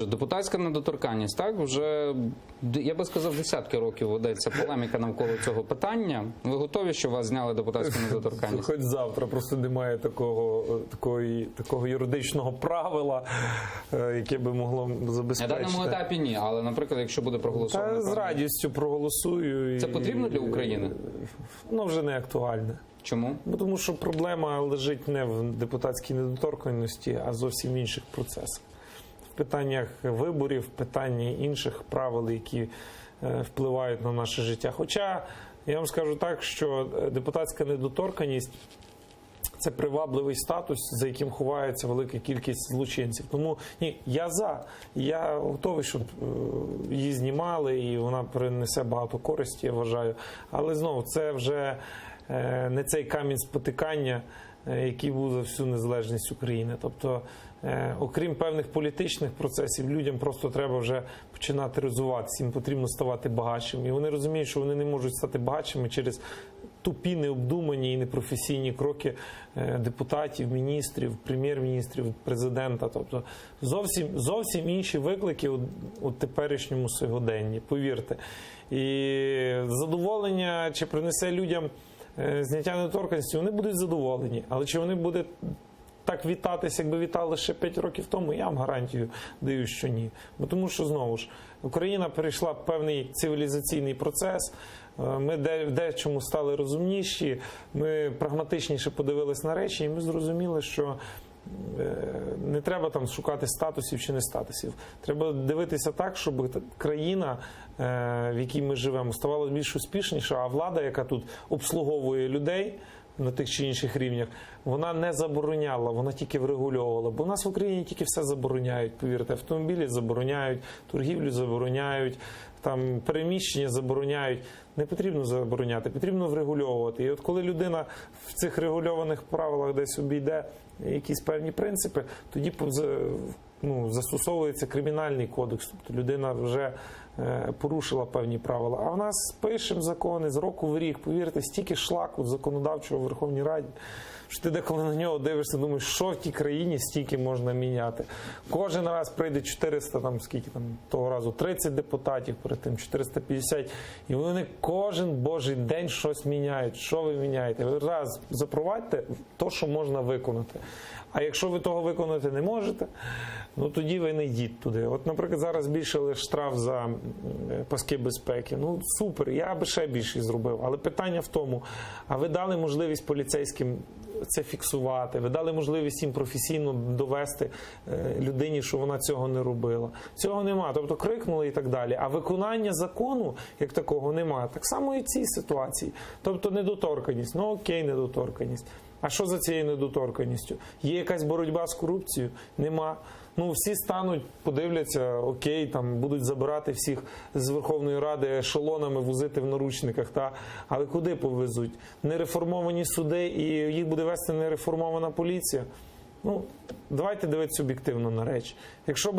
Депутатська недоторканність, так, вже, я би сказав, десятки років ведеться полеміка навколо цього питання. Ви готові, що вас зняли депутатську недоторканність? Хоч завтра, просто немає такого юридичного правила, яке би могло забезпечити. На даному етапі ні, але, наприклад, якщо буде проголосовано... Та з радістю проголосую. Це потрібно для України? Ну, вже не актуальне. Чому? Бо тому що проблема лежить не в депутатській недоторканності, а зовсім в інших процесах. В питаннях виборів, в питанні інших правил, які впливають на наше життя. Хоча, я вам скажу так, що депутатська недоторканність – це привабливий статус, за яким ховається велика кількість злочинців. Тому ні, я готовий, щоб її знімали, і вона принесе багато користі, я вважаю. Але знову, це вже не цей камінь спотикання, який був за всю незалежність України. Тобто, окрім певних політичних процесів, людям просто треба вже починати розвиватися, їм потрібно ставати багатшими. І вони розуміють, що вони не можуть стати багатшими через тупі, необдумані і непрофесійні кроки депутатів, міністрів, прем'єр-міністрів, президента. Тобто, зовсім інші виклики у теперішньому сьогоденні, повірте. І задоволення, чи принесе людям зняття недоторканності, вони будуть задоволені. Але чи вони будуть так вітатися, якби вітали ще 5 років тому, я вам гарантію даю, що ні. Бо тому що, знову ж, Україна перейшла певний цивілізаційний процес, ми в дечому стали розумніші, ми прагматичніше подивились на речі, і ми зрозуміли, що не треба там шукати статусів чи не статусів. Треба дивитися так, щоб країна, в якій ми живемо, ставала більш успішніша, а влада, яка тут обслуговує людей на тих чи інших рівнях, вона не забороняла, вона тільки врегульовувала. Бо в нас в Україні тільки все забороняють, повірте. Автомобілі забороняють, торгівлю забороняють, там переміщення забороняють. Не потрібно забороняти, потрібно врегульовувати. І от коли людина в цих регульованих правилах десь обійде якісь певні принципи, тоді застосовується кримінальний кодекс. Тобто людина вже порушила певні правила. А в нас пишемо закони з року в рік, повірте, стільки шлаку законодавчого в Верховній Раді, що ти деколи на нього дивишся, думаєш, що в тій країні стільки можна міняти. Кожен раз прийде 400, там скільки там того разу, 30 депутатів, перед тим 450, і вони кожен божий день щось міняють. Що ви міняєте? Ви раз запровадьте то, що можна виконати. А якщо ви того виконати не можете, ну тоді ви не йдіть туди. От, наприклад, зараз збільшили штраф за паски безпеки. Ну, супер, я би ще більше зробив. Але питання в тому, а ви дали можливість поліцейським це фіксувати, ви дали можливість їм професійно довести людині, що вона цього не робила. Цього нема, тобто крикнули і так далі. А виконання закону, як такого, нема. Так само і в цій ситуації. Тобто недоторканність, ну окей, недоторканність. А що за цією недоторканністю? Є якась боротьба з корупцією? Нема. Ну, всі стануть, подивляться, окей, там будуть забирати всіх з Верховної Ради ешелонами, возити в наручниках, та? Але куди повезуть? Нереформовані суди і їх буде вести нереформована поліція? Ну, давайте дивитися об'єктивно на речі. Якщо би